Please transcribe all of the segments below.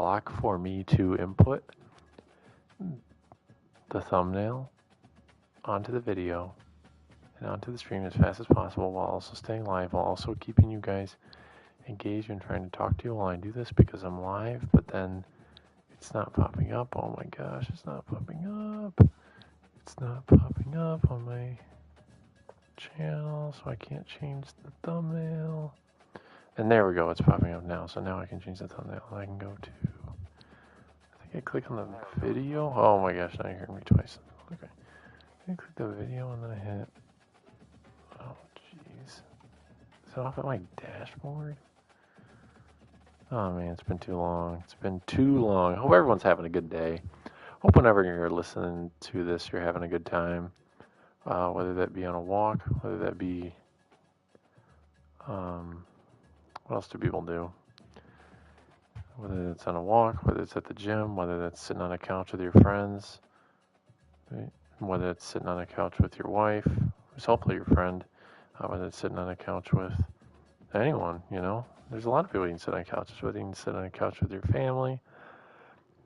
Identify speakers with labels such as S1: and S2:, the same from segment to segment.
S1: clock for me to input the thumbnail onto the video and onto the stream as fast as possible while also staying live, while also keeping you guys engaged and trying to talk to you while I do this because I'm live, but then it's not popping up. Oh my gosh, it's not popping up. It's not popping up on my channel, so I can't change the thumbnail. And there we go, it's popping up now, so now I can change the thumbnail. I can go to, I think I click on the video. Oh my gosh, now you heard me twice. Okay. I click the video and then I hit, oh jeez. Is it off at my dashboard? Oh man, it's been too long. It's been too long. I hope everyone's having a good day. Hope whenever you're listening to this, you're having a good time. Whether that be on a walk, whether that be, what else do people do? Whether it's on a walk, whether it's at the gym, whether that's sitting on a couch with your friends, right? Whether it's sitting on a couch with your wife, who's hopefully your friend, whether it's sitting on a couch with anyone, you know. There's a lot of people you can sit on couches with. You can sit on a couch with your family.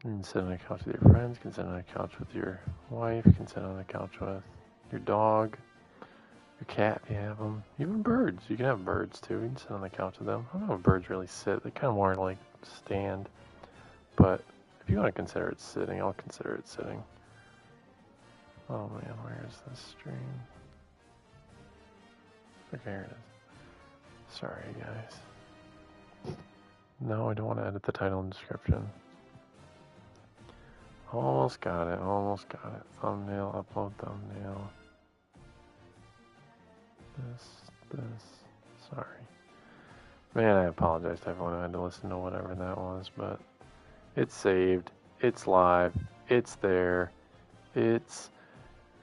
S1: You can sit on a couch with your friends. You can sit on a couch with your wife. You can sit on a couch with your dog, your cat if you have them. Even birds. You can have birds too. You can sit on the couch with them. I don't know if birds really sit. They kind of more like stand. But if you want to consider it sitting, I'll consider it sitting. Oh man, where is this stream? Okay, here it is. Sorry, guys. No, I don't want to edit the title and description. Almost got it, almost got it. Thumbnail, upload thumbnail. This, sorry. Man, I apologize to everyone who had to listen to whatever that was, but it's saved, it's live, it's there, it's,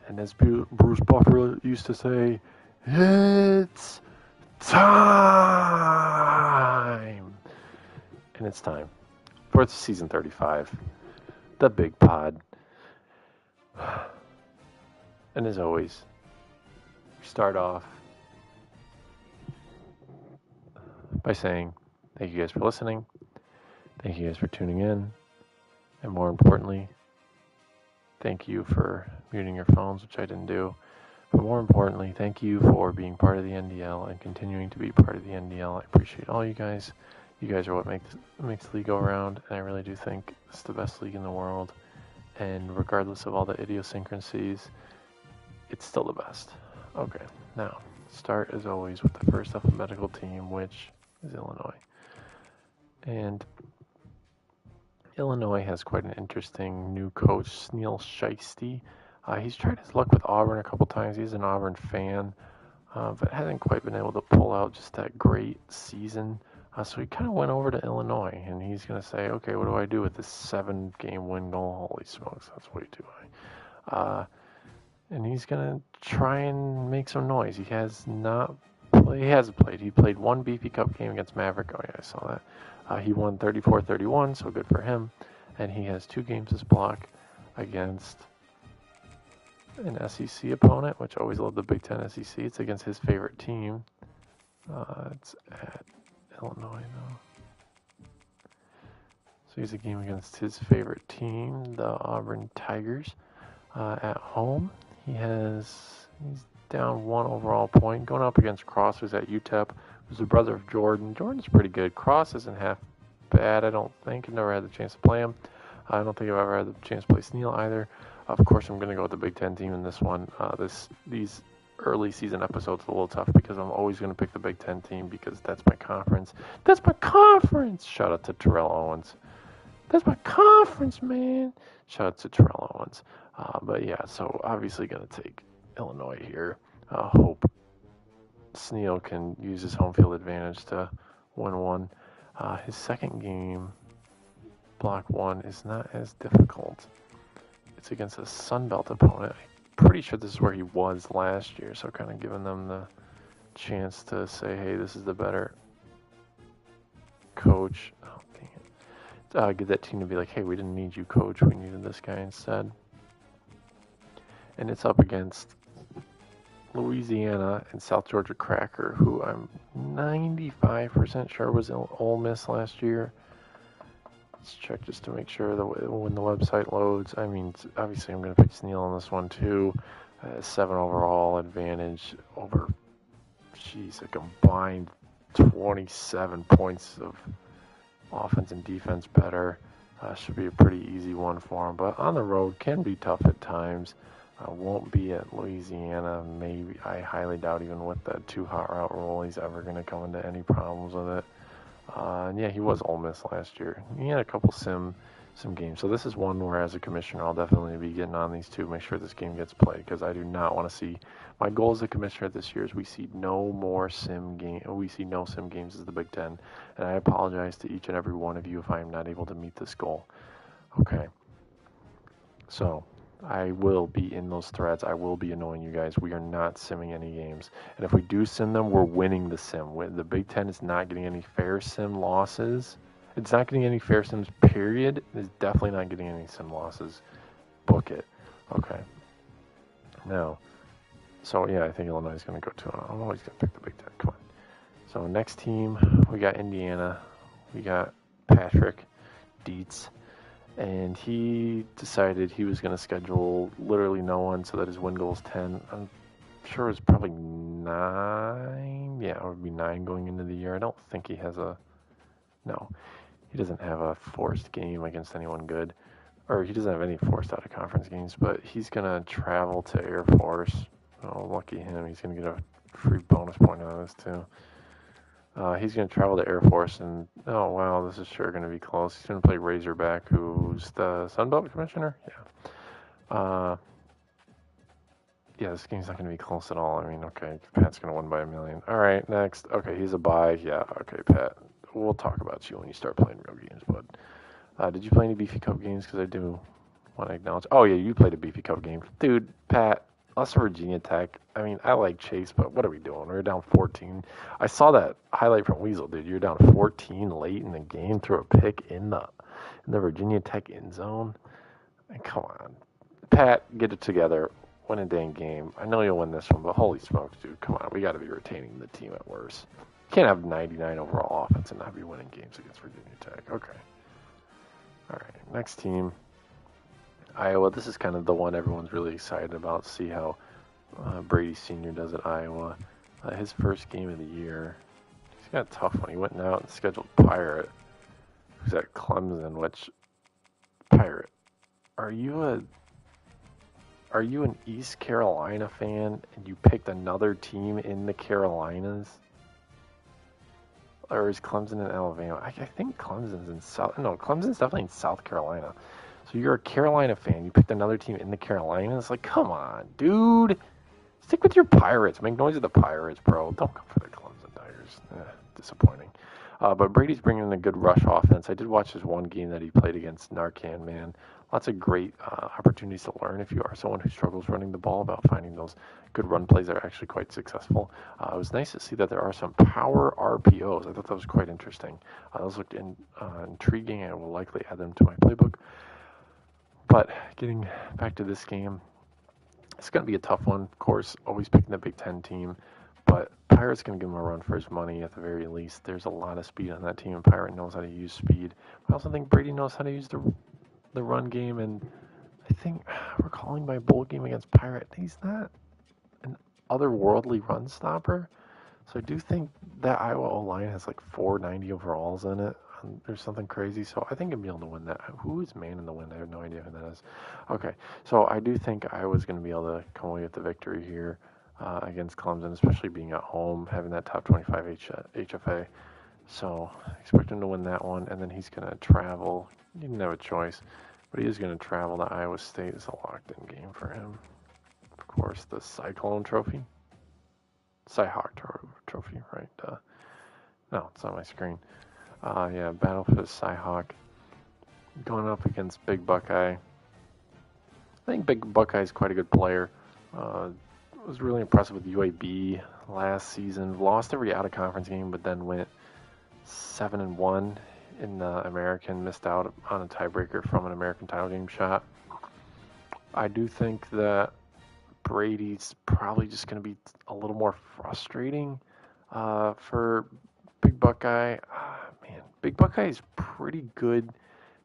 S1: and as Bruce Buffer used to say, it's time! And it's time for season 35, the Big Pod. And as always, we start off by saying thank you guys for listening, thank you guys for tuning in, and more importantly, thank you for muting your phones, which I didn't do. But more importantly, thank you for being part of the NDL and continuing to be part of the NDL. I appreciate all you guys. You guys are what makes the league go around, and I really do think it's the best league in the world. And regardless of all the idiosyncrasies, it's still the best. Okay, now, start as always with the first alphabetical team, which is Illinois. And Illinois has quite an interesting new coach, Neil Shiesty. He's tried his luck with Auburn a couple times. He's an Auburn fan, but hasn't quite been able to pull out just that great season. So he kind of went over to Illinois, and he's going to say, okay, what do I do with this 7-game win goal? Holy smokes, that's way too high. And he's going to try and make some noise. He hasn't played. He played one BP Cup game against Maverick. Oh, yeah, I saw that. He won 34-31, so good for him. And he has 2 games as block against an SEC opponent, which I always love the Big Ten SEC. It's against his favorite team. It's at Illinois, though. So he's a game against his favorite team, the Auburn Tigers, at home. He's down 1 overall point, going up against Cross, who's at UTEP, who's the brother of Jordan. Jordan's pretty good. Cross isn't half bad, I don't think. I've never had the chance to play him. I don't think I've ever had the chance to play Sneal either. Of course, I'm going to go with the Big Ten team in this one. These early season episodes are a little tough because I'm always going to pick the Big Ten team because that's my conference. That's my conference! Shout out to Terrell Owens. That's my conference, man! Shout out to Terrell Owens. But yeah, so obviously going to take Illinois here. Hope Sneal can use his home field advantage to win one. His second game, block 1, is not as difficult. It's against a Sun Belt opponent. I'm pretty sure this is where he was last year, so kind of giving them the chance to say, hey, this is the better coach. Oh, dang it. Get that team to be like, hey, we didn't need you, coach. We needed this guy instead. And it's up against Louisiana and South Georgia Cracker, who I'm 95% sure was Ole Miss last year. Let's check just to make sure that when the website loads. I mean, obviously I'm going to pick Sneal on this one too. 7 overall advantage over, a combined 27 points of offense and defense better. Should be a pretty easy one for him, but on the road can be tough at times. Won't be at Louisiana. Maybe I highly doubt even with that 2 hot route rule he's ever going to come into any problems with it. And yeah, he was Ole Miss last year. He had a couple sim games. So this is one where, as a commissioner, I'll definitely be getting on these two, make sure this game gets played, because I do not want to see. My goal as a commissioner this year is we see no more sim game. We see no sim games as the Big Ten, and I apologize to each and every one of you if I am not able to meet this goal. Okay. So I will be in those threads. I will be annoying you guys. We are not simming any games. And if we do sim them, we're winning the sim. The Big Ten is not getting any fair sim losses. It's not getting any fair sims, period. It's definitely not getting any sim losses. Book it. Okay. Now, so yeah, I think Illinois is going to go to it. I'm always going to pick the Big Ten. Come on. So next team, we got Indiana. We got Patrick Dietz. And he decided he was going to schedule literally no one so that his win goal is 10. I'm sure it was probably 9. Yeah, it would be 9 going into the year. I don't think he has no. He doesn't have a forced game against anyone good. Or he doesn't have any forced out of conference games, but he's going to travel to Air Force. Oh, lucky him. He's going to get a free bonus point out of this, too. He's going to travel to Air Force, and oh, wow, this is sure going to be close. He's going to play Razorback, who's the Sunbelt commissioner? Yeah. Yeah, this game's not going to be close at all. I mean, okay, Pat's going to win by 1,000,000. All right, next. Okay, he's a bye. Yeah, okay, Pat. We'll talk about you when you start playing real games, bud. Did you play any Beefy Cup games? Because I do want to acknowledge. Oh, yeah, you played a Beefy Cup game. Dude, Pat, us Virginia Tech. I mean, I like Chase, but what are we doing? We're down 14. I saw that highlight from Weasel, dude. You're down 14 late in the game, threw a pick in the Virginia Tech end zone. And come on. Pat, get it together. Win a dang game. I know you'll win this one, but holy smokes, dude. Come on. We got to be retaining the team at worst. You can't have 99 overall offense and not be winning games against Virginia Tech. Okay. All right. Next team. Iowa. This is kind of the one everyone's really excited about. See how Brady Sr. does at Iowa. His first game of the year. He's got a tough one. He went out and scheduled Pirate, who's at Clemson, which, Pirate, are you an East Carolina fan and you picked another team in the Carolinas? Or is Clemson in Alabama? I think Clemson's in Clemson's definitely in South Carolina. So you're a Carolina fan. You picked another team in the Carolinas? Like, come on, dude. Stick with your Pirates. Make noise with the Pirates, bro. Don't go for the Clemson Tigers. Disappointing. But Brady's bringing in a good rush offense. I did watch his one game that he played against Narcan, man. Lots of great opportunities to learn if you are someone who struggles running the ball, about finding those good run plays that are actually quite successful. It was nice to see that there are some power RPOs. I thought that was quite interesting. Those looked intriguing. I will likely add them to my playbook. But getting back to this game, it's going to be a tough one, of course, always picking the Big Ten team. But Pirate's going to give him a run for his money at the very least. There's a lot of speed on that team, and Pirate knows how to use speed. I also think Brady knows how to use the run game, and I think recalling my bowl game against Pirate, he's not an otherworldly run stopper. So I do think that Iowa O-line has like 490 overalls in it. There's something crazy, so I think I'll be able to win that. Who is man in the wind? I have no idea who that is. Okay, so I do think Iowa's going to be able to come away with the victory here against Clemson, especially being at home, having that top 25 HFA. So I expect him to win that one, and then he's going to travel. He didn't have a choice, but he is going to travel to Iowa State. It's a locked-in game for him. Of course, the Cyclone Trophy. Cyhawk Trophy, right? No, it's on my screen. Yeah, battle for the Cyhawk. Going up against Big Buckeye. I think Big Buckeye is quite a good player. Was really impressive with UAB last season. Lost every out-of-conference game, but then went 7-1 in the American. Missed out on a tiebreaker from an American title game shot. I do think that Brady's probably just going to be a little more frustrating for Big Buckeye. Man, Big Buckeye is pretty good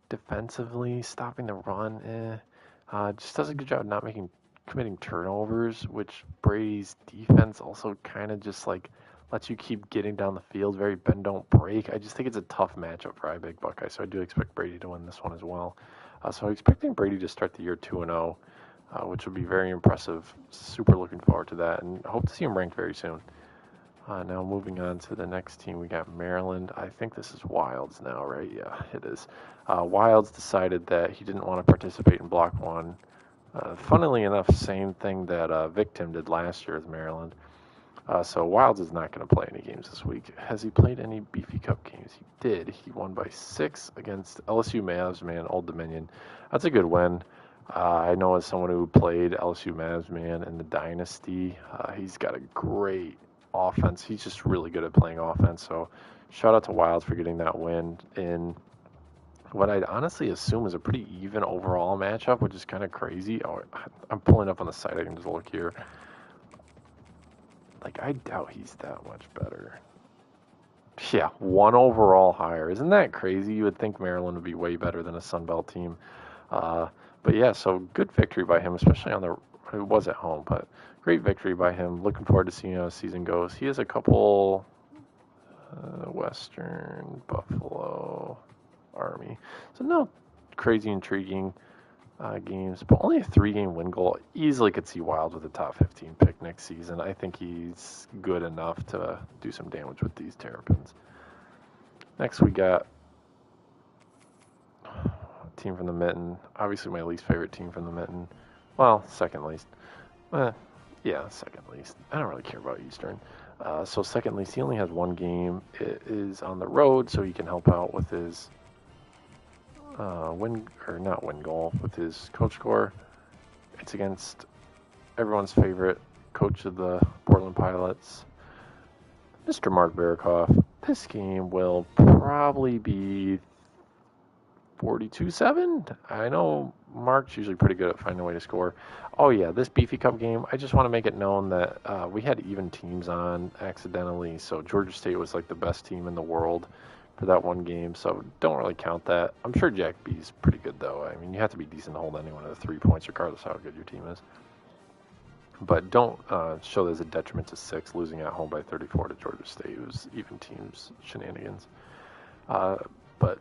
S1: defensively, stopping the run, just does a good job not committing turnovers, which Brady's defense also kind of just like lets you keep getting down the field, very bend don't break. I just think it's a tough matchup for Big Buckeye, so I do expect Brady to win this one as well. So I'm expecting Brady to start the year 2-0, which would be very impressive. Super looking forward to that, and hope to see him ranked very soon. Now moving on to the next team, we got Maryland. I think this is Wilds now, right? Yeah, it is. Wilds decided that he didn't want to participate in Block 1. Funnily enough, same thing that Victim did last year with Maryland. So Wilds is not going to play any games this week. Has he played any Beefy Cup games? He did. He won by 6 against LSU Mavs, man, Old Dominion. That's a good win. I know as someone who played LSU Mavs, man, in the Dynasty, he's got a great offense. He's just really good at playing offense. So shout out to Wilds for getting that win in what I'd honestly assume is a pretty even overall matchup, which is kind of crazy. Oh, I'm pulling up on the site. I can just look here. Like, I doubt he's that much better. Yeah, 1 overall higher. Isn't that crazy? You would think Maryland would be way better than a Sun Belt team. But yeah, so good victory by him, especially it was at home, but great victory by him. Looking forward to seeing how his season goes. He has a couple Western, Buffalo, Army. So no crazy intriguing games, but only a 3-game win goal. Easily could see Wild with a top 15 pick next season. I think he's good enough to do some damage with these Terrapins. Next we got a team from the Mitten. Obviously my least favorite team from the Mitten. Well, second least. Yeah, second least. I don't really care about Eastern. So second least, he only has 1 game. It is on the road, so he can help out with his win goal, with his coach score. It's against everyone's favorite coach of the Portland Pilots, Mr. Mark Barikoff. This game will probably be 42-7. I know Mark's usually pretty good at finding a way to score. Oh yeah, this Beefy Cup game, I just want to make it known that we had even teams on accidentally. So Georgia State was like the best team in the world for that one game, so don't really count that. I'm sure Jack B's pretty good though. I mean, you have to be decent to hold anyone to 3 points regardless of how good your team is. But don't show there's a detriment to 6, losing at home by 34 to Georgia State. It was even teams shenanigans. But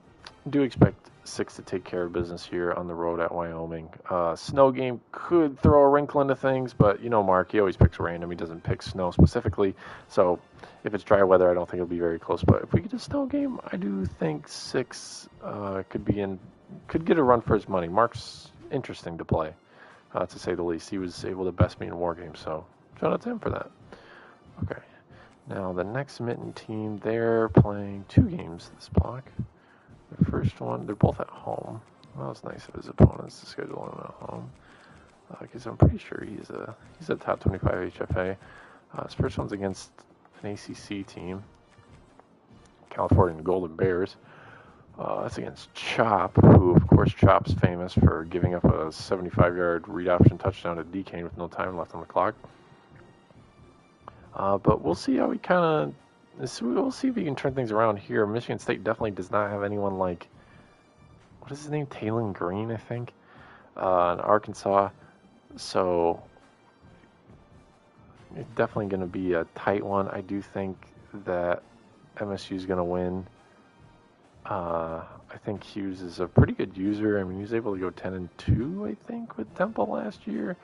S1: do expect 6 to take care of business here on the road at Wyoming. Snow game could throw a wrinkle into things, but you know Mark, he always picks random. He doesn't pick snow specifically. So if it's dry weather, I don't think it'll be very close. But if we get a snow game, I do think 6 could get a run for his money. Mark's interesting to play, to say the least. He was able to best me in war games, so shout out to him for that. Okay, now the next Mitten team, they're playing 2 games this block. The first one, they're both at home. Well, it's nice of his opponents to schedule him at home, because I'm pretty sure he's a top 25 HFA. His first one's against an ACC team, California Golden Bears. That's against Chop, who, of course, Chop's famous for giving up a 75-yard read option touchdown to DK with no time left on the clock. But we'll see how he we'll see if he can turn things around here. Michigan State definitely does not have anyone like, what is his name? Taylon Green, I think, in Arkansas. So it's definitely going to be a tight one. I do think that MSU is going to win. I think Hughes is a pretty good user. I mean, he was able to go 10-2, I think, with Temple last year.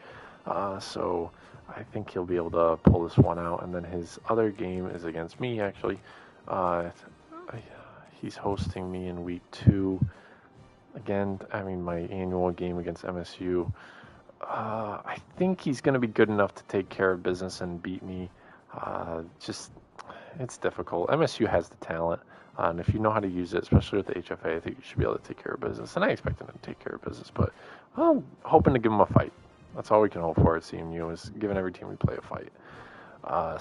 S1: So I think he'll be able to pull this one out. And then his other game is against me, actually. He's hosting me in week 2. Again, I mean, my annual game against MSU. I think he's going to be good enough to take care of business and beat me. It's difficult. MSU has the talent. And if you know how to use it, especially with the HFA, I think you should be able to take care of business. And I expect him to take care of business. But I'm hoping to give him a fight. That's all we can hope for at CMU, is giving every team we play a fight.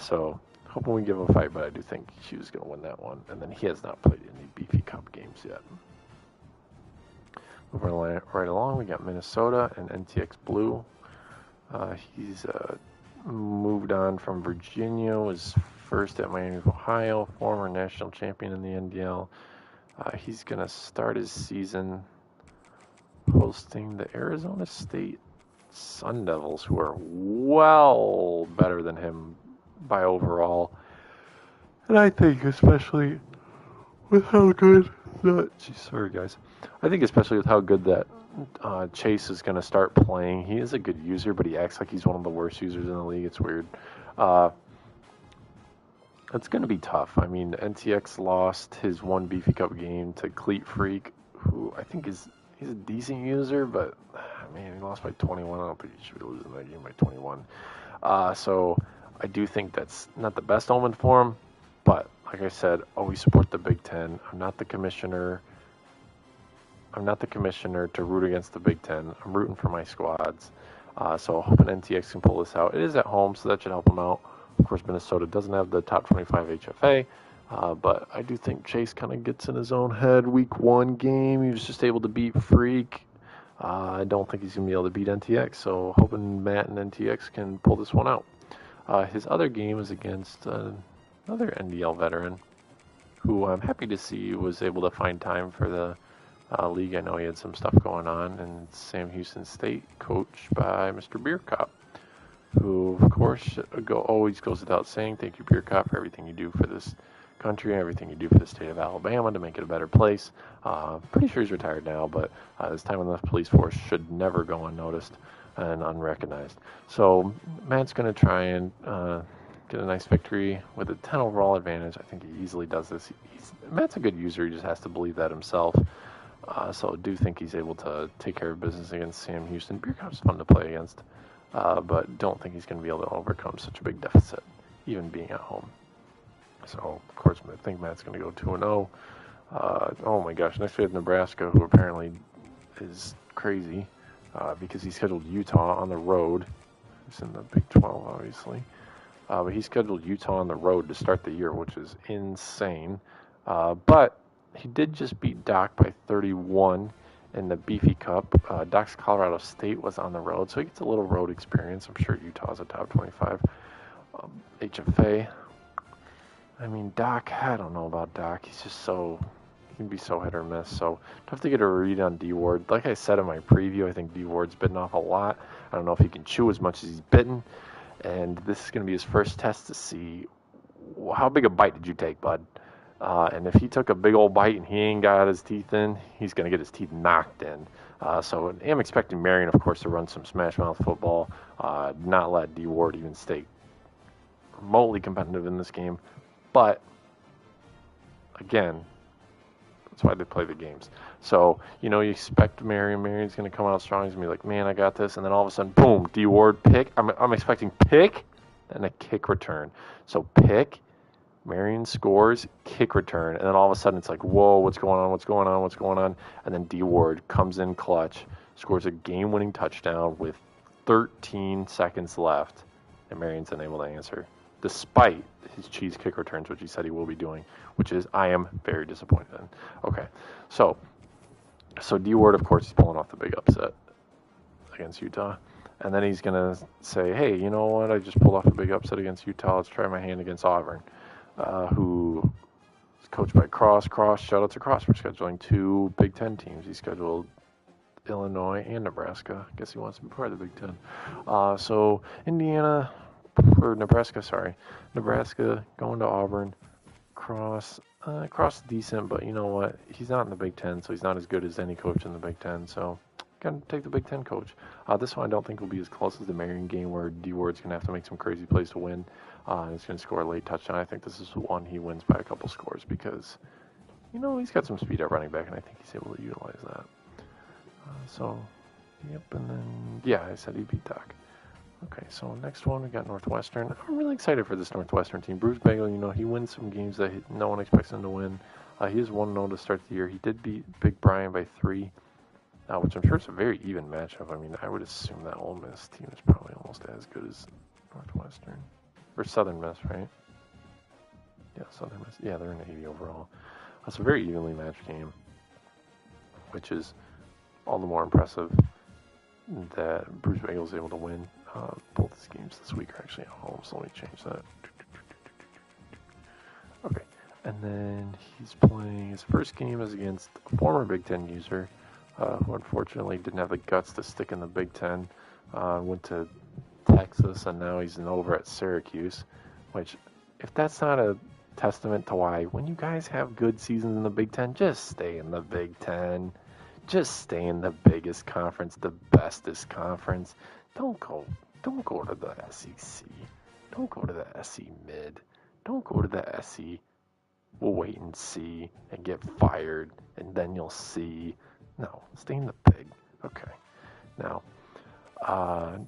S1: So hoping we give him a fight, but I do think Hugh's going to win that one. And then he has not played any Beefy Cup games yet. Moving right along, we got Minnesota and NTX Blue. He's moved on from Virginia, was first at Miami of Ohio, former national champion in the NDL. He's going to start his season hosting the Arizona State Sun Devils, who are well better than him by overall. And I think especially with how good sorry guys. I think especially with how good that Chase is going to start playing. He is a good user, but he acts like he's one of the worst users in the league. It's weird. It's going to be tough. I mean, NTX lost his one Beefy Cup game to Cleat Freak, who I think he's a decent user, but man, he lost by 21. I don't think he should be losing that game by 21. So I do think that's not the best omen for him, but like I said, always support the Big Ten. I'm not the commissioner to root against the Big Ten. I'm rooting for my squads. So hoping NTX can pull this out. It is at home, so that should help them out. Of course, Minnesota doesn't have the top 25 HFA, but I do think Chase kind of gets in his own head. Week 1 game, he was just able to beat Freak. I don't think he's going to be able to beat NTX, so hoping Matt and NTX can pull this one out. His other game is against another NDL veteran, who I'm happy to see was able to find time for the league. I know he had some stuff going on, and Sam Houston State, coached by Mr. Beer Cop, who, of course, always goes without saying, thank you, Beer Cop, for everything you do for this country and everything you do for the state of Alabama to make it a better place. Pretty sure he's retired now, but his time on the police force should never go unnoticed and unrecognized. So Matt's going to try and get a nice victory with a 10 overall advantage. I think he easily does this. Matt's a good user. He just has to believe that himself. So I do think he's able to take care of business against Sam Houston. Beer Cop's fun to play against, but don't think he's going to be able to overcome such a big deficit, even being at home. So, of course, I think Matt's going to go 2-0. Oh my gosh, next we have Nebraska, who apparently is crazy because he scheduled Utah on the road. He's in the Big 12, obviously. But he scheduled Utah on the road to start the year, which is insane. But he did just beat Doc by 31 in the Beefy Cup. Doc's Colorado State was on the road, so he gets a little road experience. I'm sure Utah's a top 25 HFA. I mean, Doc, I don't know about Doc. He's just he can be so hit or miss. So tough to get a read on D Ward. Like I said in my preview, I think D Ward's bitten off a lot. I don't know if he can chew as much as he's bitten. And this is going to be his first test to see how big a bite did you take, bud. And if he took a big old bite and he ain't got his teeth in, he's going to get his teeth knocked in. So I'm expecting Marion, of course, to run some smash mouth football, not let D Ward even stay remotely competitive in this game. But, again, that's why they play the games. So, you expect Marion's going to come out strong. He's going to be like, man, I got this. And then all of a sudden, boom, D Ward pick. I'm expecting pick and a kick return. So pick, Marion scores, kick return. And then all of a sudden it's like, whoa, what's going on? And then D Ward comes in clutch, scores a game-winning touchdown with 13 seconds left. And Marion's unable to answer, despite his cheese kick returns, which he said he will be doing, which is I am very disappointed in. Okay, so D Ward, of course, is pulling off the big upset against Utah. And then he's going to say, hey, you know what? I just pulled off a big upset against Utah. Let's try my hand against Auburn, who is coached by Cross. Shout out to Cross for scheduling 2 Big Ten teams. He scheduled Illinois and Nebraska. I guess he wants to be part of the Big Ten. So Nebraska going to Auburn. Cross is decent, but you know what? He's not in the Big Ten, so he's not as good as any coach in the Big Ten. So, got to take the Big Ten coach. This one I don't think will be as close as the Marion game, where D Ward's going to have to make some crazy plays to win. And he's going to score a late touchdown. I think this is one he wins by a couple scores because, he's got some speed at running back, and I think he's able to utilize that. And then, I said he beat Doc. Okay, so next one, we got Northwestern. I'm really excited for this Northwestern team. Bruce Bagel, he wins some games that no one expects him to win. He is 1-0 to start the year. He did beat Big Brian by 3, which I'm sure is a very even matchup. I mean, I would assume that Ole Miss team is probably almost as good as Northwestern. Or Southern Miss, right? Yeah, Southern Miss. Yeah, they're in 80 overall. That's a very evenly matched game, which is all the more impressive that Bruce Bagel is able to win. Both his games this week are actually at home, so let me change that. Okay, and then he's playing his first game is against a former Big Ten user, who unfortunately didn't have the guts to stick in the Big Ten. Went to Texas, and now he's over at Syracuse, which, if that's not a testament to why when you guys have good seasons in the Big Ten, just stay in the Big Ten. Just stay in the biggest conference, the bestest conference. Don't go to the SEC. Don't go to the SC Mid. Don't go to the SC. We'll wait and see and get fired, and then you'll see. No, stay in the Big. Okay. Now,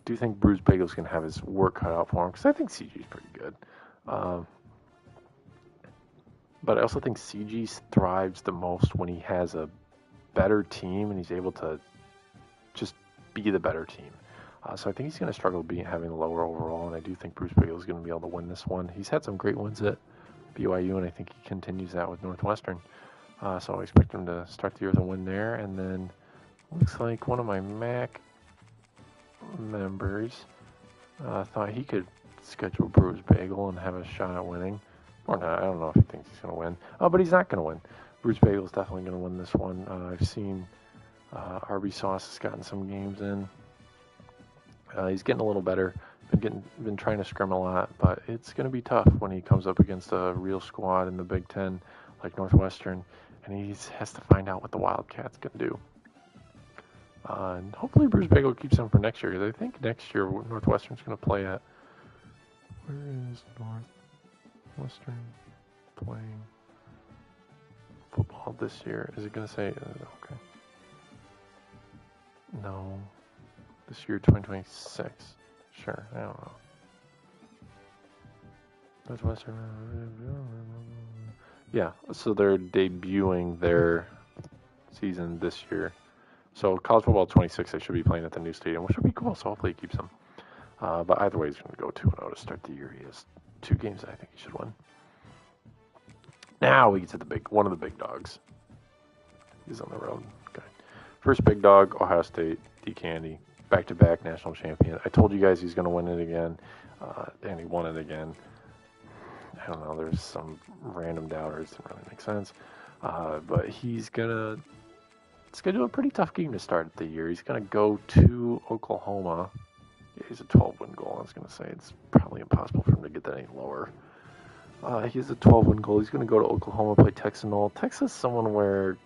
S1: do you think Bruce Bagel's going to have his work cut out for him? Because I think CG's pretty good. But I also think CG thrives the most when he has a better team and he's able to just be the better team. So I think he's going to struggle having a lower overall, and I do think Bruce Bagel is going to be able to win this one. He's had some great wins at BYU, and I think he continues that with Northwestern. So I expect him to start the year with a win there, and then looks like one of my MAC members thought he could schedule Bruce Bagel and have a shot at winning. Or not, I don't know if he thinks he's going to win. But he's not going to win. Bruce Bagel is definitely going to win this one. I've seen RB Sauce has gotten some games in. He's getting a little better. Been trying to scrim a lot, but it's going to be tough when he comes up against a real squad in the Big Ten like Northwestern, and he has to find out what the Wildcats can do. And hopefully Bruce Bagel keeps him for next year, because I think next year Northwestern's going to play at... Where is Northwestern playing football this year? Is it going to say... okay. No. This year, 2026. Sure, I don't know. Northwestern. Yeah, so they're debuting their season this year. So college football 26, they should be playing at the new stadium, which would be cool. So hopefully he keeps them. But either way, he's going to go 2-0 to start the year. He has 2 games that I think he should win. Now we get to one of the big dogs. He's on the road. Okay. First big dog, Ohio State, D. Candy. Back-to-back national champion. I told you guys he's going to win it again, and he won it again. I don't know, there's some random doubters. Didn't really make sense. But he's going to schedule a pretty tough game to start the year. He's going to go to Oklahoma. Yeah, he's a 12-win goal. I was going to say it's probably impossible for him to get that any lower. He has a 12-win goal. He's going to go to Oklahoma, play Texas. Texas is someone where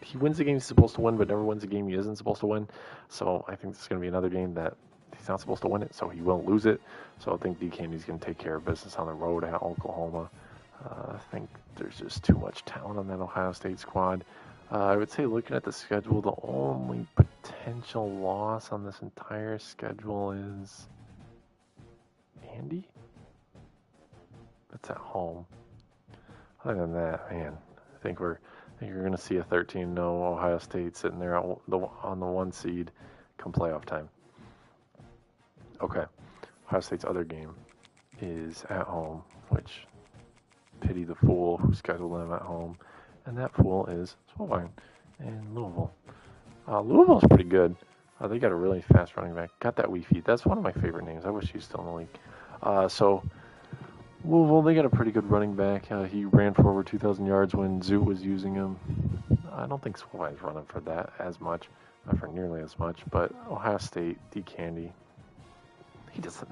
S1: he wins the game he's supposed to win, but never wins a game he isn't supposed to win. So I think this is going to be another game that he's not supposed to win it, so he won't lose it. So I think D. Candy's going to take care of business on the road at Oklahoma. I think there's just too much talent on that Ohio State squad. I would say, looking at the schedule, the only potential loss on this entire schedule is Andy. That's at home. Other than that, man, I think you're going to see a 13-0 Ohio State sitting there on the 1 seed come playoff time. Okay. Ohio State's other game is at home, which pity the fool who scheduled them at home. And that fool is Swolvine in Louisville. Louisville's pretty good. They got a really fast running back. Got that wee feet. That's one of my favorite names. I wish he was still in the league. So Louisville, they got a pretty good running back. He ran for over 2,000 yards when Zoot was using him. I don't think Swolvine's running for that as much, not for nearly as much. But Ohio State, D. Candy, he's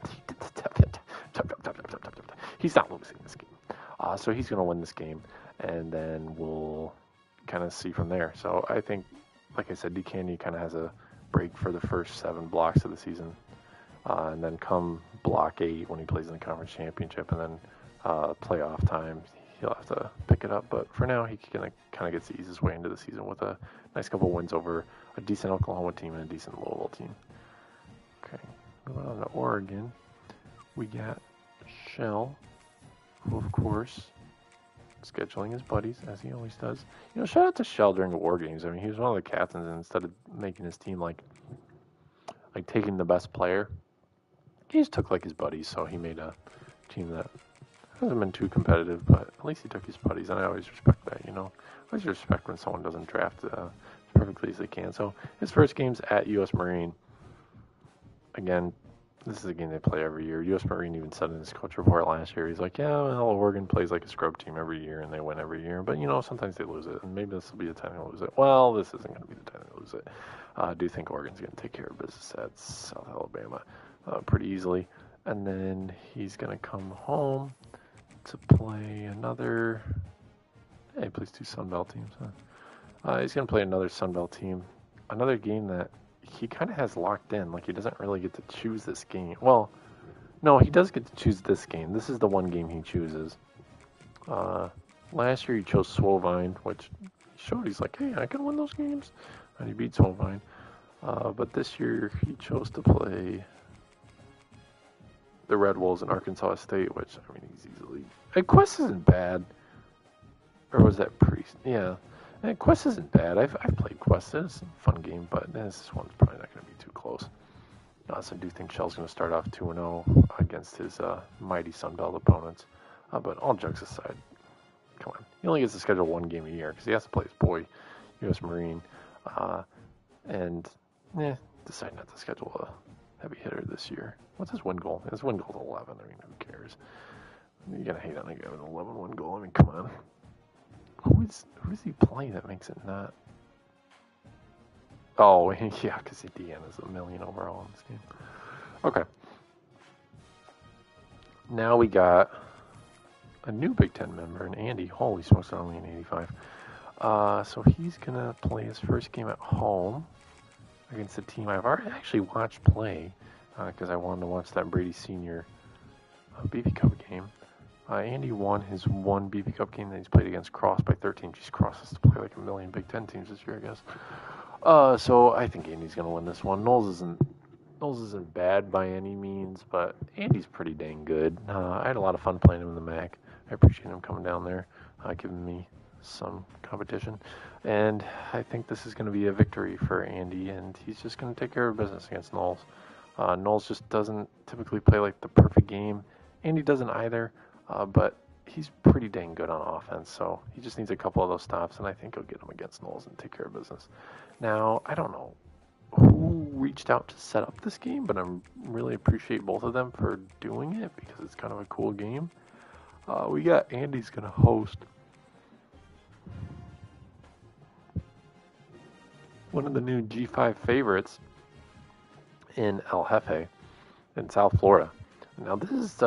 S1: not losing this game. So he's going to win this game, and then we'll kind of see from there. So I think, like I said, D. Candy kind of has a break for the first 7 blocks of the season. And then come block 8 when he plays in the conference championship, and then playoff time, he'll have to pick it up. But for now, he kind of gets to ease his way into the season with a nice couple wins over a decent Oklahoma team and a decent Louisville team. Okay, moving on to Oregon, we got Shell, who of course scheduling his buddies as he always does. You know, shout out to Shell during the War Games. I mean, he was one of the captains, and instead of making his team like taking the best player, he just took like his buddies, so he made a team that hasn't been too competitive, but at least he took his buddies, and I always respect that, you know. I always respect when someone doesn't draft as perfectly as they can. So his first game's at U.S. Marine. Again, This is a game they play every year. U.S. Marine even said in his coach report last year, he's like, yeah, well, Oregon plays like a scrub team every year, and they win every year. But, sometimes they lose it, and maybe this will be the time they lose it. Well, this isn't going to be the time they lose it. I do think Oregon's going to take care of business at South Alabama pretty easily. And then he's going to come home to play another... Yeah, he plays 2 Sun Belt teams. Huh? He's going to play another Sun Belt team. Another game that he kind of has locked in. Like, he doesn't really get to choose this game. Well, no, he does get to choose this game. This is the one game he chooses. Last year he chose Swovine, which he showed he's like, hey, I can win those games. And he beat Swovine. But this year he chose to play the Red Wolves in Arkansas State, which, I mean, he's easily... Quest isn't bad. Or was that Priest? Yeah. Quest isn't bad. I've played Quest. It's a fun game, but this one's probably not going to be too close. So I do think Shell's going to start off 2-0 against his mighty Sun Belt opponents. But all jokes aside, come on. He only gets to schedule 1 game a year because he has to play his boy, U.S. Marine. Decide not to schedule a heavy hitter this year. What's his win goal? His win goal's 11. I mean, who cares? You're going to hate on a guy with an 11 win goal. I mean, come on. Who does he play that makes it not? Oh, yeah, because Indiana's $1 million overall in this game. Okay. Now we got a new Big Ten member, and Andy. Holy smokes, only an 85. So he's going to play his first game at home against a team I've already actually watched play because I wanted to watch that Brady Senior BB Cup game. Andy won his 1 BB Cup game that he's played against Cross by 13. Jeez, Cross has to play like 1 million Big Ten teams this year, I guess. So I think Andy's going to win this one. Knowles isn't bad by any means, but Andy's pretty dang good. I had a lot of fun playing him in the MAC. I appreciate him coming down there, giving me some competition. And I think this is going to be a victory for Andy, and he's just going to take care of business against Knowles. Knowles just doesn't typically play like the perfect game. Andy doesn't either. But he's pretty dang good on offense, so he just needs a couple of those stops, and I think he'll get them against Knowles and take care of business. Now, I don't know who reached out to set up this game, but I really appreciate both of them for doing it because it's kind of a cool game. We got Andy's going to host one of the new G5 favorites in El Jefe in South Florida. Now, this is...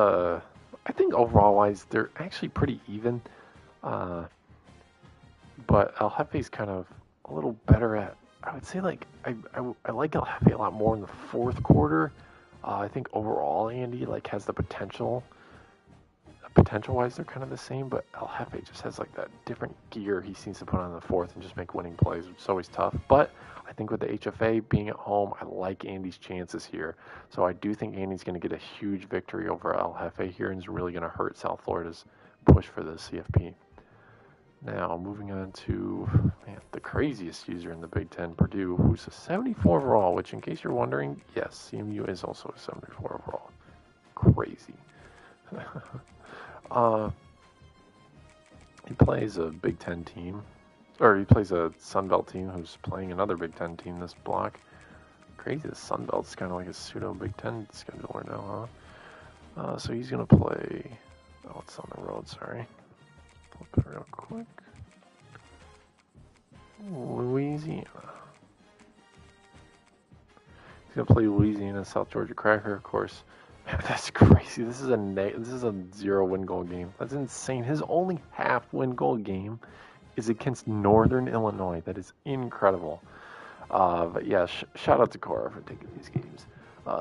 S1: I think overall-wise, they're actually pretty even, but El Jefe's kind of a little better at, I would say, like, I like El Jefe a lot more in the 4th quarter. I think overall, Andy, like, has the potential. Potential-wise, they're kind of the same, but El Jefe just has, like, that different gear he seems to put on in the 4th and just make winning plays, which is always tough. But I think with the HFA being at home, I like Andy's chances here. So I do think Andy's going to get a huge victory over El Jefe here and is really going to hurt South Florida's push for the CFP. Now, moving on to the craziest user in the Big Ten, Purdue, who's a 74 overall, which, in case you're wondering, yes, CMU is also a 74 overall. Crazy. He plays a Big Ten team, or he plays a Sun Belt team who's playing another Big Ten team this block. Crazy, the Sun Belt's kind of like a pseudo Big Ten scheduler now, huh? So he's going to play, it's on the road, sorry. Flip it real quick. Louisiana. He's going to play Louisiana, South Georgia Cracker, of course. Man, that's crazy. This is a 0 win goal game. That's insane. His only half win goal game is against Northern Illinois. That is incredible. But yeah, shout out to Cora for taking these games.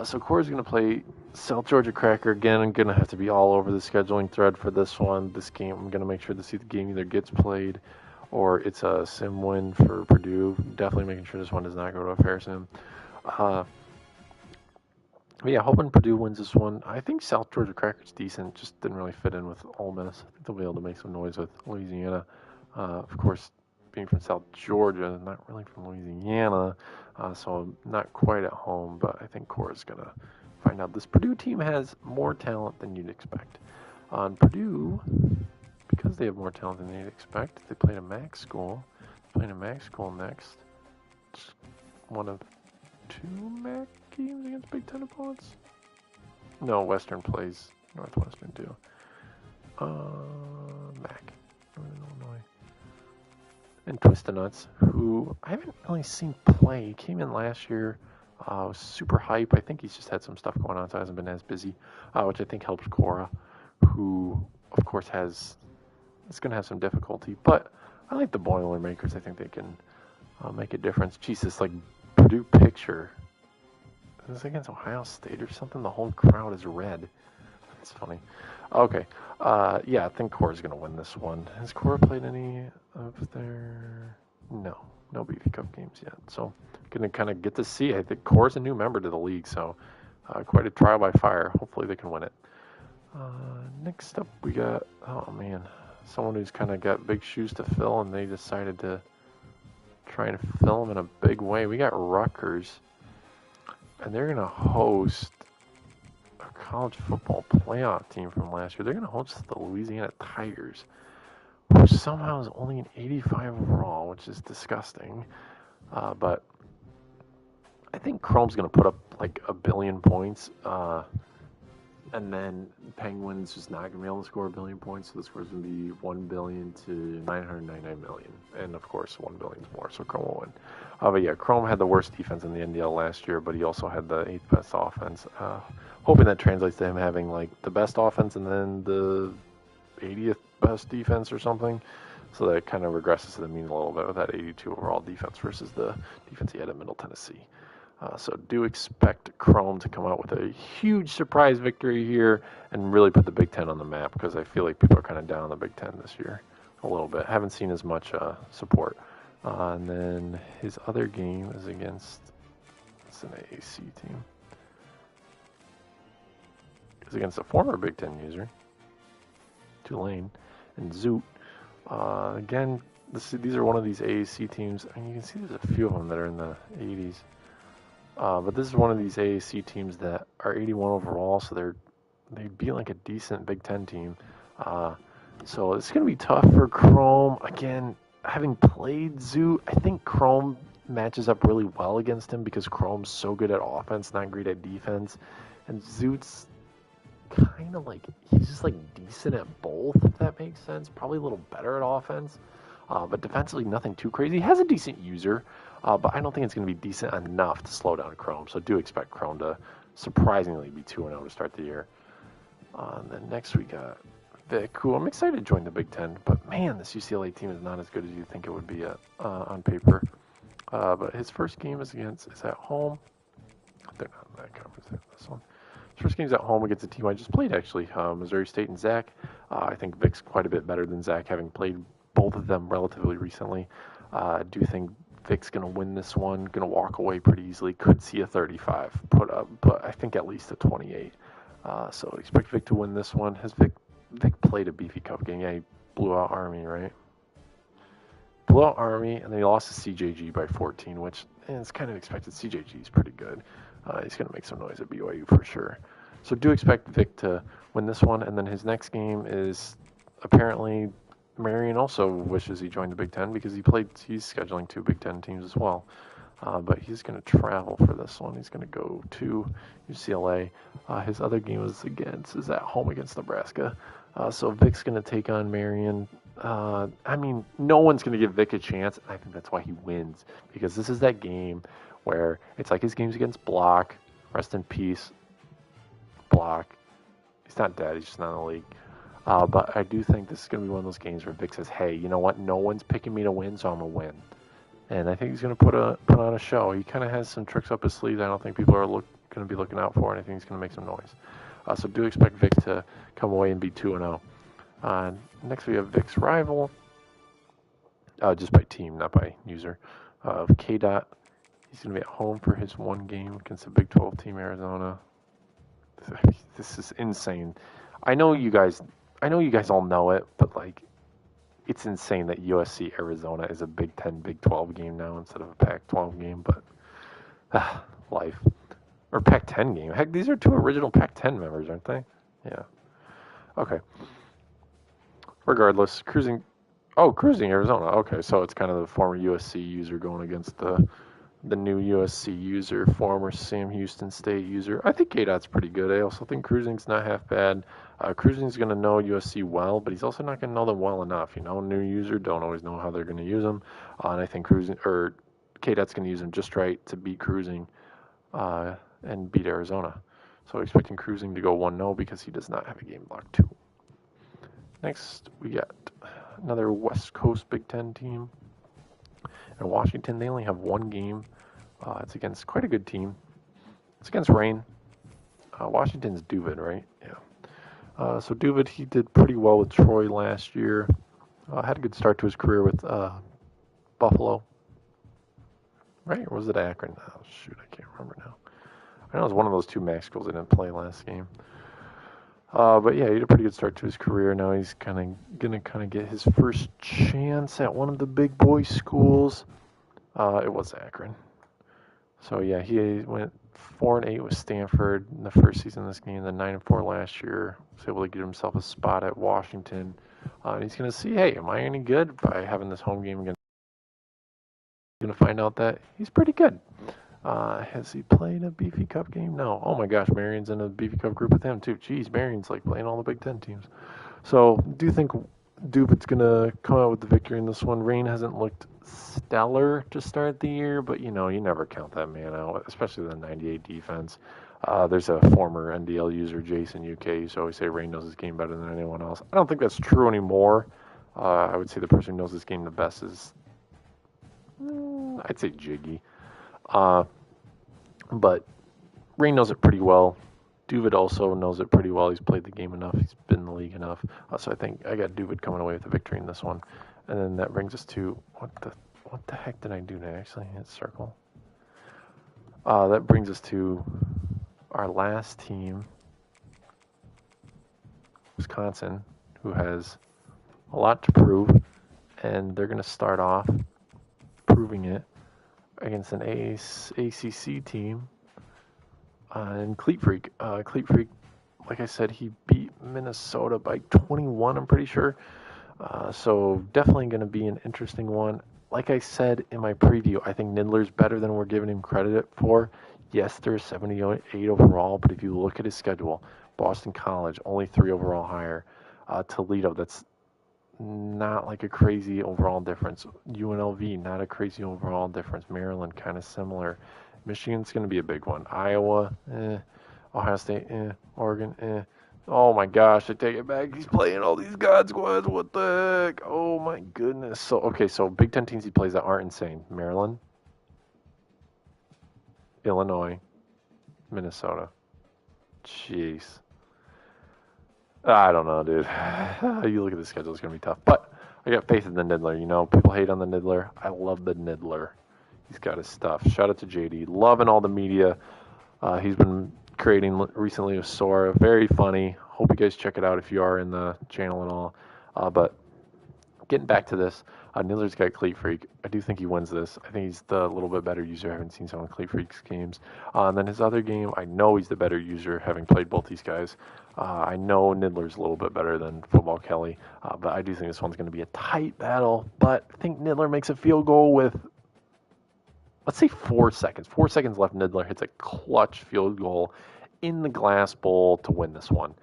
S1: So Cora's going to play South Georgia Cracker again. I'm going to have to be all over the scheduling thread for this one. This game, I'm going to make sure to see the game either gets played or it's a sim win for Purdue. Definitely making sure this one does not go to a fair sim. But yeah, hoping Purdue wins this one. I think South Georgia Cracker's decent, just didn't really fit in with Ole Miss. I think they'll be able to make some noise with Louisiana. Of course, being from South Georgia, not really from Louisiana, so not quite at home, but I think Cora's going to find out. This Purdue team has more talent than you'd expect. On Purdue, because they have more talent than you'd expect, they played a MAC school. Playing a MAC school next. It's one of 2 MAC games against Big Ten opponents. No, Western plays Northwestern too. Mac, Northern Illinois. And Twistanuts, who I haven't really seen play. He came in last year, was super hype. I think he's just had some stuff going on, so hasn't been as busy, which I think helps Cora, who, of course, is going to have some difficulty. But I like the Boilermakers. I think they can make a difference. Jesus, like Purdue picture. Is this against Ohio State or something? The whole crowd is red. That's funny. Okay. Yeah, I think Cora's going to win this one. Has Cora played any of their... No BV Cup games yet. So, going to kind of get to see. I think Cora's a new member to the league, so quite a trial by fire. Hopefully they can win it. Next up, we got, oh man, someone who's kind of got big shoes to fill, and they decided to try and fill them in a big way. We got Rutgers, and they're going to host college football playoff team from last year. They're going to host the Louisiana Tigers, who somehow is only an 85 overall, which is disgusting. But I think Chrome's going to put up like 1 billion points, and then Penguins just not going to be able to score 1 billion points, so the score is going to be 1 billion to 999 million, and of course 1 billion is more, so Chrome will win. But yeah, Chrome had the worst defense in the NDL last year, but he also had the 8th best offense. Hoping that translates to him having like the best offense and then the 80th best defense or something. So that kind of regresses to the mean a little bit with that 82 overall defense versus the defense he had at Middle Tennessee. So do expect Chrome to come out with a huge surprise victory here and really put the Big Ten on the map, because I feel like people are kind of down on the Big Ten this year a little bit. Haven't seen as much support. And then his other game is against, it's an AAC team. It's against a former Big Ten user, Tulane, and Zoot. Again, these are one of these AAC teams, and you can see there's a few of them that are in the 80s. But this is one of these AAC teams that are 81 overall, so they'd be like a decent Big Ten team. So it's going to be tough for Chrome. Again, having played Zoot, I think Chrome matches up really well against him because Chrome's so good at offense, not great at defense. And Zoot's kind of like, he's just like decent at both, if that makes sense. Probably a little better at offense. But defensively, nothing too crazy. He has a decent user, but I don't think it's going to be decent enough to slow down Chrome. So do expect Chrome to surprisingly be 2-0 to start the year. And then next we got Vic, who I'm excited to join the Big Ten. But man, this UCLA team is not as good as you think it would be on paper. But his first game is at home. They're not in that conference. This one. His first game's at home against a team I just played, actually, Missouri State and Zach. I think Vic's quite a bit better than Zach, having played both of them relatively recently. I do think Vic's going to win this one, going to walk away pretty easily. Could see a 35 put up, but I think at least a 28. So expect Vic to win this one. Has Vic played a BV Cup game? Yeah, he blew out Army, right? Blew out Army, and then he lost to CJG by 14, which is kind of expected. CJG is pretty good. He's going to make some noise at BYU for sure. So do expect Vic to win this one, and then his next game is apparently Marion also wishes he joined the Big Ten because he's scheduling 2 Big Ten teams as well. But he's going to travel for this one. He's going to go to UCLA. His other game is at home against Nebraska. So Vic's going to take on Marion. I mean, no one's going to give Vic a chance. I think that's why he wins, because this is that game where it's like his games against Block. Rest in peace, Block. He's not dead. He's just not in the league. But I do think this is going to be one of those games where Vic says, hey, you know what? No one's picking me to win, so I'm going to win. And I think he's going to put on a show. He kind of has some tricks up his sleeve I don't think people are going to be looking out for, and I think he's going to make some noise. So do expect Vic to come away and be 2-0. Next we have Vic's rival, just by team, not by user, K-Dot. He's going to be at home for his one game against the Big 12 team, Arizona. This is insane. I know you guys all know it, but like, it's insane that USC Arizona is a Big 10, Big 12 game now instead of a Pac-12 game, but life. Or Pac-10 game. Heck, these are 2 original Pac-10 members, aren't they? Yeah. Okay. Regardless, cruising Arizona. Okay, so it's kind of the former USC user going against the the new USC user, former Sam Houston State user. I think K-Dot's pretty good. I also think Cruising's not half bad. Cruising's going to know USC well, but he's also not going to know them well enough. New user don't always know how they're going to use them. And I think K-Dot's going to use them just right to beat Cruising and beat Arizona. So expecting Cruising to go 1-0 because he does not have a game block 2. Next, we got another West Coast Big Ten team. And Washington, they only have one game. It's against quite a good team. It's against Rain. Washington's Duvid, right? Yeah. So Duvid, he did pretty well with Troy last year. Had a good start to his career with Buffalo. Right? Or was it Akron? Oh, shoot, I can't remember now. I know it was one of those two MAC schools that didn't play last game. But yeah, he had a pretty good start to his career. Now he's going to get his first chance at one of the big boy schools. It was Akron. So yeah, he went 4-8 with Stanford in the first season of this game, then 9-4 last year. Was able to get himself a spot at Washington. And he's going to see, hey, am I any good by having this home game against? He's going to find out that he's pretty good. Has he played a Beefy Cup game? No. Oh my gosh, Marion's in a Beefy Cup group with him too. Jeez, Marion's like playing all the Big Ten teams. So, do you think Duvid's going to come out with the victory in this one? Rain hasn't looked stellar to start the year, but you never count that man out, especially the 98 defense. There's a former NDL user, Jason UK, who used to always say Rain knows his game better than anyone else. I don't think that's true anymore. I would say the person who knows this game the best is, I'd say Jiggy. But Rain knows it pretty well. Duvid also knows it pretty well. He's played the game enough. He's been in the league enough. So I think I got Duvid coming away with the victory in this one. And then that brings us to, what the heck did I do to actually hit circle? That brings us to our last team, Wisconsin, who has a lot to prove. And they're going to start off proving it against an ACC team and Cleat Freak. Cleat Freak, like I said, he beat Minnesota by 21, I'm pretty sure. So definitely going to be an interesting one. Like I said in my preview, I think Nidler's better than we're giving him credit for. Yes, there's 78 overall, but if you look at his schedule, Boston College, only 3 overall higher. Toledo, that's not like a crazy overall difference. UNLV, not a crazy overall difference. Maryland, kind of similar. Michigan's going to be a big one. Iowa, Ohio State, Oregon, Oh my gosh, I take it back. He's playing all these God squads. What the heck? Oh my goodness. So Big Ten teams he plays that aren't insane. Maryland, Illinois, Minnesota. Jeez. I don't know, dude. You look at the schedule, it's going to be tough. But I got faith in the Nidler, People hate on the Nidler. I love the Nidler. He's got his stuff. Shout out to JD. Loving all the media. He's been creating recently with Sora. Very funny. Hope you guys check it out if you are in the channel and all. But getting back to this, Nidler's got Cleat Freak. I do think he wins this. I think he's the little bit better user. I haven't seen some of Cleat Freak's games. And then his other game, I know he's the better user, having played both these guys. I know Nidler's a little bit better than Football Kelly, but I do think this one's going to be a tight battle. But I think Nidler makes a field goal with, let's say 4 seconds. 4 seconds left, Nidler hits a clutch field goal in the glass bowl to win this one.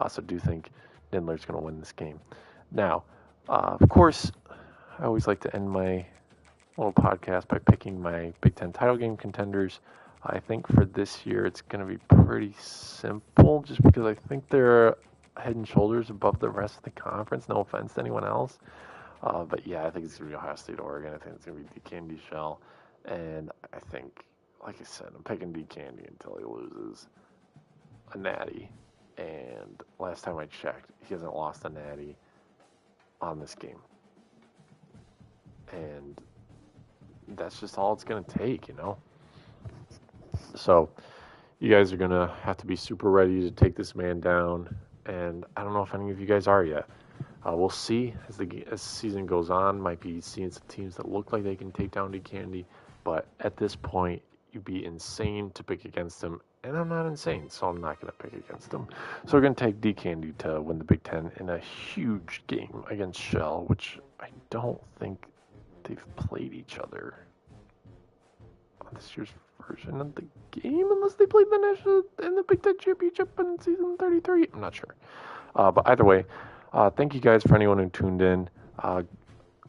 S1: So I do think Nidler's going to win this game. Now, of course, I always like to end my little podcast by picking my Big Ten title game contenders. I think for this year it's going to be pretty simple just because I think they're head and shoulders above the rest of the conference. No offense to anyone else. But yeah, I think it's going to be Ohio State, Oregon. I think it's going to be DeCandy Shell. And I think, like I said, I'm picking DeCandy until he loses a natty. And last time I checked, he hasn't lost a natty on this game. And that's just all it's going to take, So you guys are going to have to be super ready to take this man down. And I don't know if any of you guys are yet. We'll see as the season goes on. Might be seeing some teams that look like they can take down DeCandy. But at this point, you'd be insane to pick against him. And I'm not insane, so I'm not going to pick against him. So we're going to take DeCandy to win the Big Ten in a huge game against Shell, which I don't think they've played each other. this year's version of the game, unless they played the national and the Big Ten championship in season 33. I'm not sure. But either way, thank you guys for anyone who tuned in.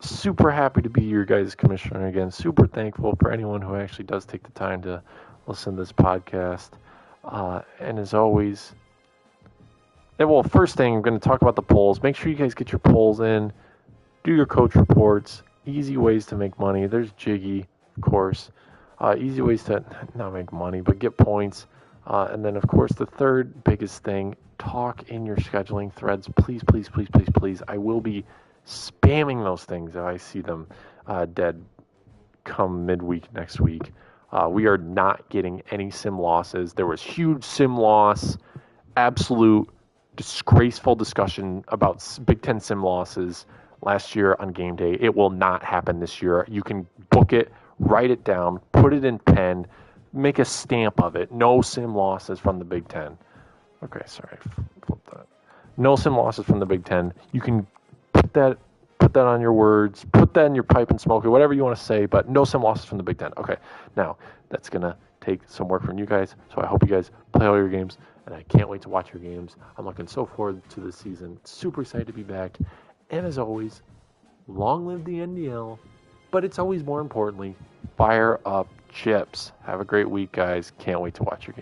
S1: Super happy to be your guys' commissioner again. Super thankful for anyone who actually does take the time to listen to this podcast. And as always, well, first thing, I'm going to talk about the polls. Make sure you guys get your polls in. Do your coach reports. Easy ways to make money. There's Jiggy, of course. Easy ways to not make money, but get points. And then, of course, the third biggest thing, talk in your scheduling threads. Please, please, please, please, please. I will be spamming those things if I see them dead come midweek next week. We are not getting any sim losses. There was huge sim loss, absolute disgraceful discussion about Big Ten sim losses last year on game day. It will not happen this year. You can book it, write it down, put it in pen, make a stamp of it. No sim losses from the Big Ten. Okay, sorry, flip that. No sim losses from the Big Ten. You can put that on your words, put that in your pipe and smoke it, whatever you want to say, but no sim losses from the Big Ten. Okay, now that's going to take some work from you guys, so I hope you guys play all your games, and I can't wait to watch your games. I'm looking so forward to this season. Super excited to be back, and as always, long live the NDL, but it's always more importantly, fire up chips. Have a great week, guys. Can't wait to watch your games.